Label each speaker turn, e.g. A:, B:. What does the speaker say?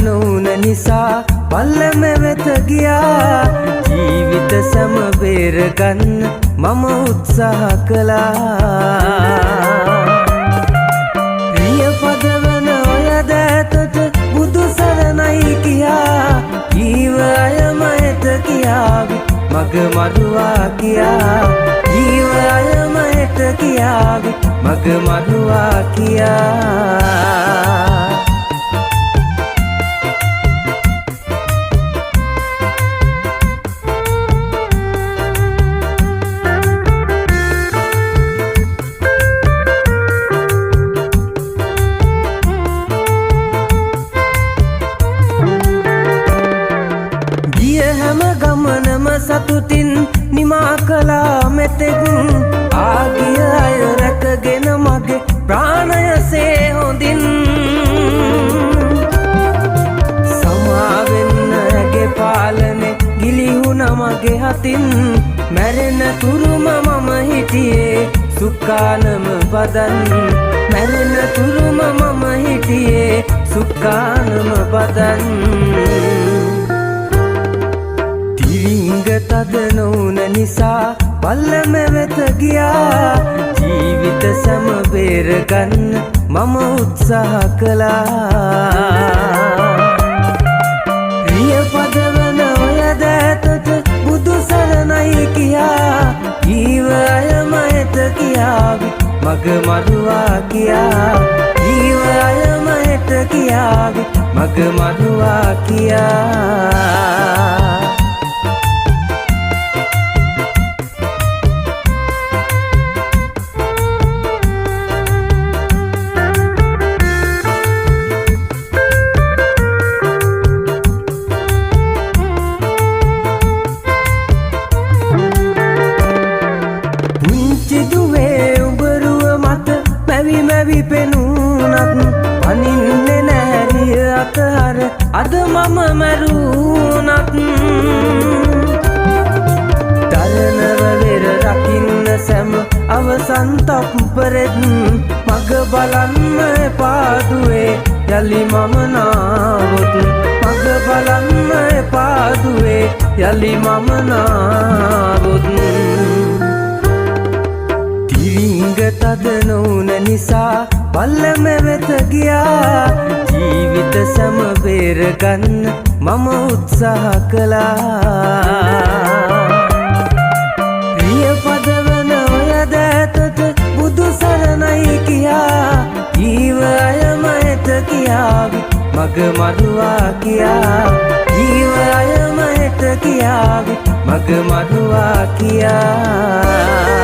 A: නොවුන නිසා පල්ලම වෙත ගියා. ජීවිත සැම බේරගන්න මම උත්සාහ කළා. රිය පදවන ඔය දෑතට බුදු සරණයි කියා. ජීව අයම එත කියාවි මග මරුවා කියා. ජීව අයම එත කියාවි මග මරුවා කියා. ගමනම සතුටින් නිමා කළා මෙතෙක්. ආගිය අය රැකගෙන මගේ ප්‍රාණයසේ හොඳින්. සමාවෙන්න ඇගේ පාලනේ ගිලිහුණ මගේ හතින්. මැරෙන තුරුම මම හිටියේ සුක්කානම බදන්. මැරෙන තුරුම මම හිටියේ සුක්කානම බදන්. තද නොවුන නිසා පල්ලම වෙත ගියා. ජීවිත සැම බේරගන්න මම උත්සාහ කළා. රිය පදවන ඔය දෑතට බුදු සරණයි කියා. ජීව අයම එත කියාවි මග මරුවා කියා. ජීව අයම එත කියාවි මග මරුවා කියා. මැවි පෙනුනත් පනින්නේ නැරිය අතහර අද මම මැරුණත්. දරනව වෙර රකින්න සැම අවසන් තප්පරෙත් මග බලන්න එපාදුවේ යලි මම නාවොත්. මග බලන්න එපාදුවේ යලි මම නාවොත්. තද නොවුන නිසා පල්ලම වෙත ගියා. ජීවිත සැම බේරගන්න මම උත්සාහ කළා. රිය පදවන ඔය දෑතට බුදු සරණයි කියා. ජීව අයම එත කියාවි මග මරුවා කියා. ජීව අයම එත කියාවි මග මරුවා කියා.